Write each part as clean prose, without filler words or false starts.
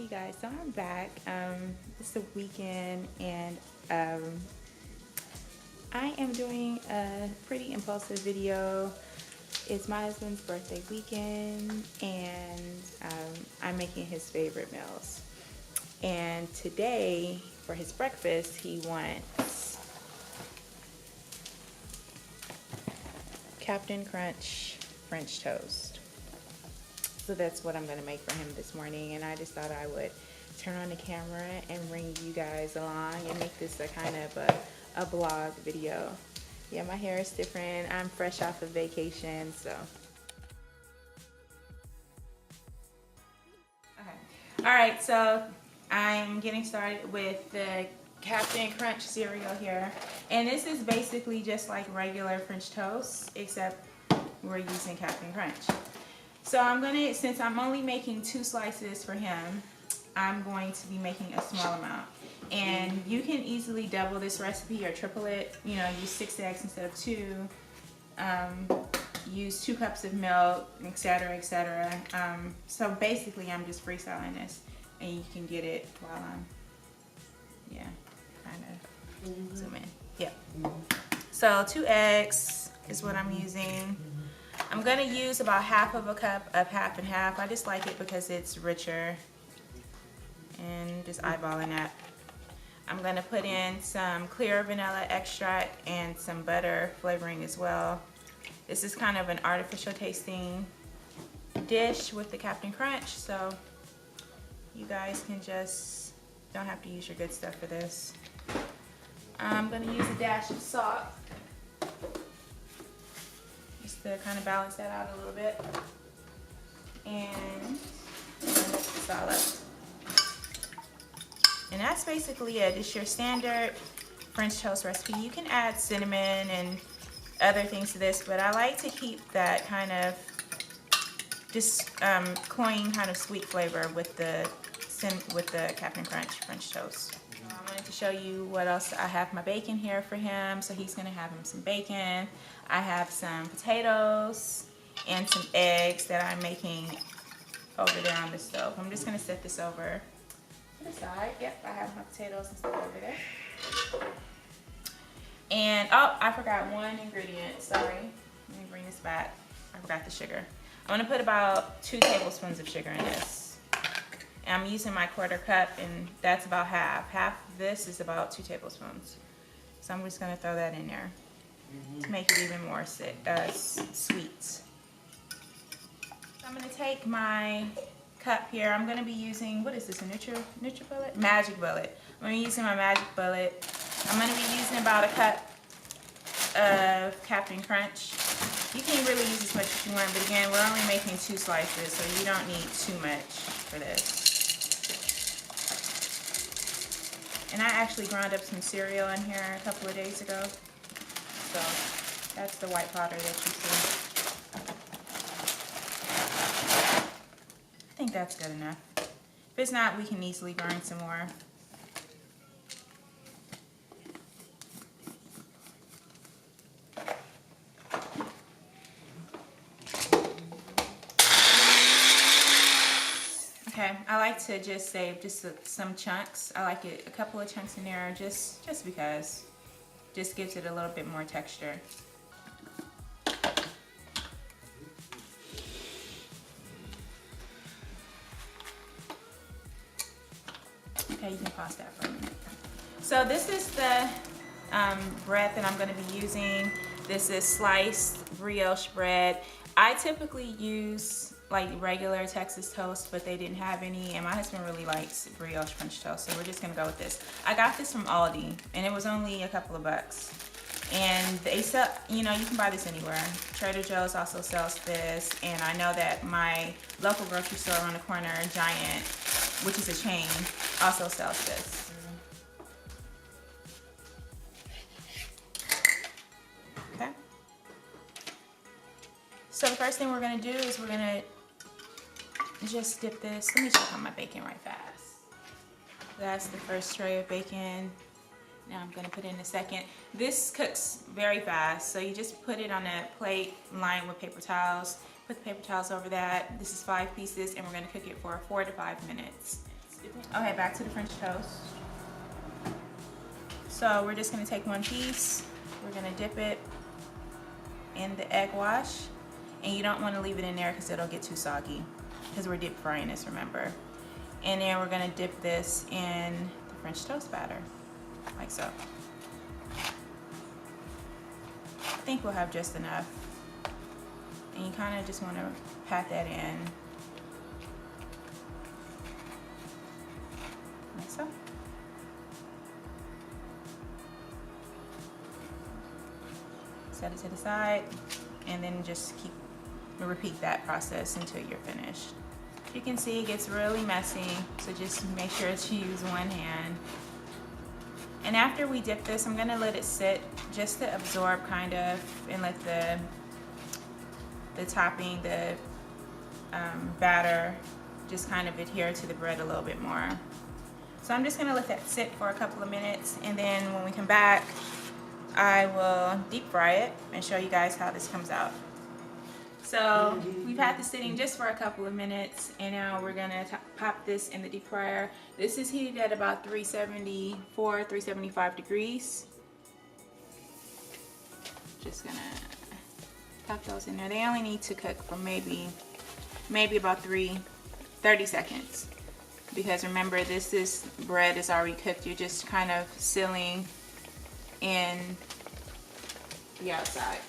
Hey guys, so I'm back. It's the weekend and I am doing a pretty impulsive video. It's my husband's birthday weekend and I'm making his favorite meals. And today for his breakfast he wants Captain Crunch French toast. So that's what I'm gonna make for him this morning, and I just thought I would turn on the camera and bring you guys along and make this a kind of a vlog video. Yeah, my hair is different. I'm fresh off of vacation, so. Okay. All right, so I'm getting started with the Captain Crunch cereal here. And this is basically just like regular French toast, except we're using Captain Crunch. So I'm gonna, since I'm only making 2 slices for him, I'm going to be making a small amount. And you can easily double this recipe or triple it. You know, use 6 eggs instead of 2. Use 2 cups of milk, etc., etc. So basically, I'm just freestyling this, and you can get it while I'm, kind of zoom in. Yeah. So 2 eggs is what I'm using. I'm gonna use about half of a cup of half and half. I just like it because it's richer, and just eyeballing that. I'm gonna put in some clear vanilla extract and some butter flavoring as well. This is kind of an artificial tasting dish with the Captain Crunch, so you guys can just, don't have to use your good stuff for this. I'm gonna use a dash of salt, just to kind of balance that out a little bit. And salad. And that's basically it. It's your standard French toast recipe. You can add cinnamon and other things to this, but I like to keep that kind of just cloying kind of sweet flavor with the Captain Crunch French toast. I wanted to show you what else. I have my bacon here for him, so he's gonna have him some bacon. I have some potatoes and some eggs that I'm making over there on the stove. I'm just gonna set this over to the side. Yep, I have my potatoes and stuff over there. And oh, I forgot one ingredient. Sorry. Let me bring this back. I forgot the sugar. I'm gonna put about 2 tablespoons of sugar in this. And I'm using my 1/4 cup, and that's about half. Half of this is about 2 tablespoons. So I'm just gonna throw that in there to make it even more sweet. So I'm gonna take my cup here. I'm gonna be using, what is this, a Nutribullet? Magic Bullet. I'm gonna be using my Magic Bullet. I'm gonna be using about a cup of Captain Crunch. You can really use as much as you want, but again, we're only making 2 slices, so you don't need too much for this. And I actually ground up some cereal in here a couple of days ago. So that's the white powder that you see. I think that's good enough. If it's not, we can easily grind some more. Okay, I like to just save just some chunks. I like it, a couple of chunks in there, just because. Just gives it a little bit more texture. Okay, you can pause that for a minute. So this is the bread that I'm going to be using. This is sliced brioche bread. I typically use like regular Texas toast, but they didn't have any, and my husband really likes brioche French toast, so we're just gonna go with this. I got this from Aldi, and it was only a couple of bucks. And they sell, you know, you can buy this anywhere. Trader Joe's also sells this, and I know that my local grocery store around the corner, Giant, which is a chain, also sells this. Okay. So the first thing we're gonna do is we're gonna just dip this. Let me check on my bacon right fast. That's the first tray of bacon. Now I'm gonna put in the second. This cooks very fast, so you just put it on a plate lined with paper towels. Put the paper towels over that. This is 5 pieces, and we're gonna cook it for 4 to 5 minutes. Okay, back to the French toast. So we're just gonna take one piece. We're gonna dip it in the egg wash. And you don't wanna leave it in there because it'll get too soggy because we're deep frying this, remember. And then we're gonna dip this in the French toast batter, like so. I think we'll have just enough. And you kinda just wanna pat that in, like so. Set it to the side, and then just repeat that process until you're finished. You can see it gets really messy, so just make sure to use one hand. And after we dip this, I'm gonna let it sit just to absorb kind of, and let the topping, the batter, just kind of adhere to the bread a little bit more. So I'm just gonna let that sit for a couple of minutes, and then when we come back, I will deep fry it and show you guys how this comes out. So we've had this sitting just for a couple of minutes, and now we're gonna pop this in the deep fryer. This is heated at about 374, 375 degrees. Just gonna pop those in there. They only need to cook for maybe about 30 seconds. Because remember, this bread is already cooked. You're just kind of sealing in the outside.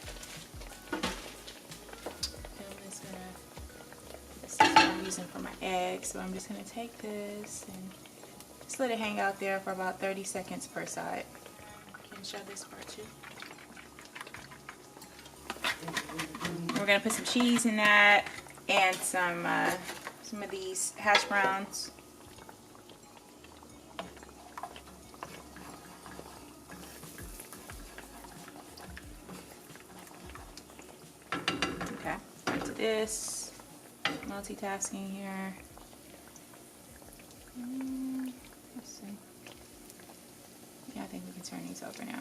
This is what I'm using for my eggs, so I'm just gonna take this and just let it hang out there for about 30 seconds per side. I can show this part too. We're gonna put some cheese in that and some of these hash browns. Okay, into this, multitasking here. Let's see. Yeah, I think we can turn these over now.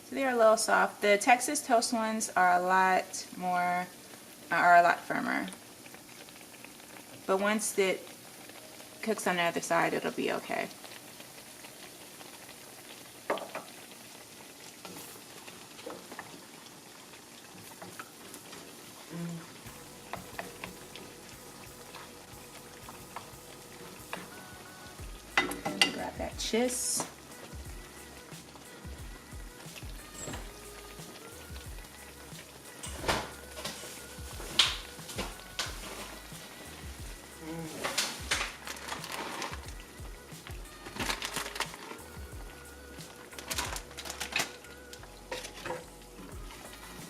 So they're a little soft. The Texas toast ones are a lot firmer. But once it cooks on the other side, it'll be okay. Grab that cheese.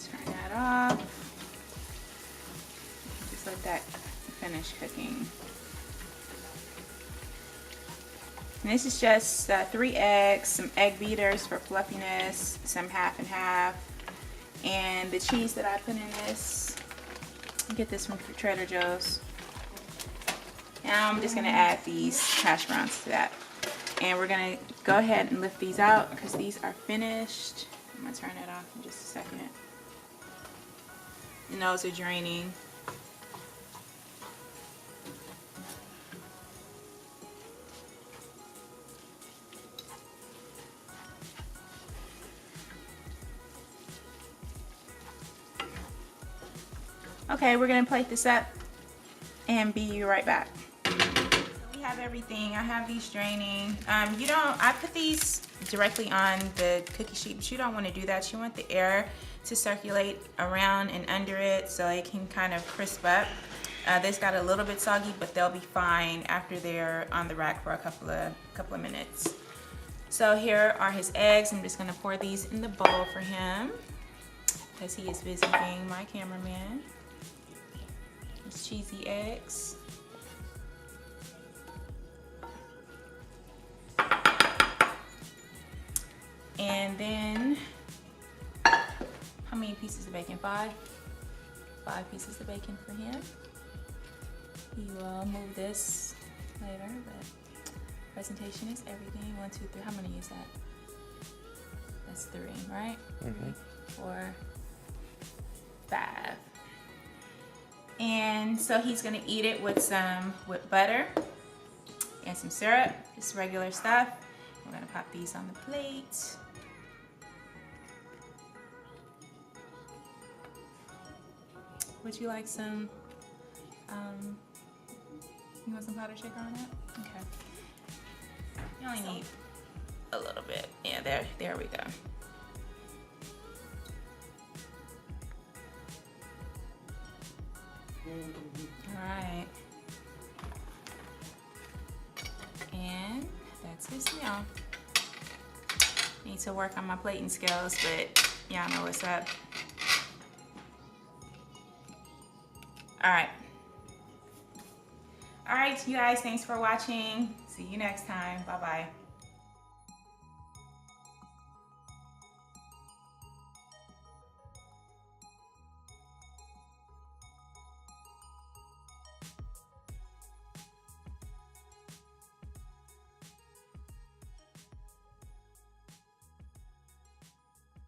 Turn that off. Just let that finish cooking. And this is just 3 eggs, some egg beaters for fluffiness, some half and half, and the cheese that I put in this. I get this from Trader Joe's. Now I'm just gonna add these hash browns to that. And we're gonna go ahead and lift these out because these are finished. I'm gonna turn it off in just a second. And those are draining. Okay, we're gonna plate this up and be right back. So we have everything. I have these draining. I put these directly on the cookie sheet, but you don't want to do that. You want the air to circulate around and under it so it can kind of crisp up. This got a little bit soggy, but they'll be fine after they're on the rack for a couple of minutes. So here are his eggs. I'm just gonna pour these in the bowl for him because he is busy being my cameraman. His cheesy eggs. And then, how many pieces of bacon? 5? 5 pieces of bacon for him. He will move this later, but presentation is everything. 1, 2, 3. How many is that? That's 3, right? 3, 4, 5. And so he's gonna eat it with some butter and some syrup, just regular stuff. We're gonna pop these on the plate. Would you like some, you want some powdered sugar on that? Okay. You only need a little bit. Yeah, there we go. All right. And that's this meal. Need to work on my plating skills, but y'all know what's up. All right. All right, you guys, thanks for watching. See you next time. Bye-bye.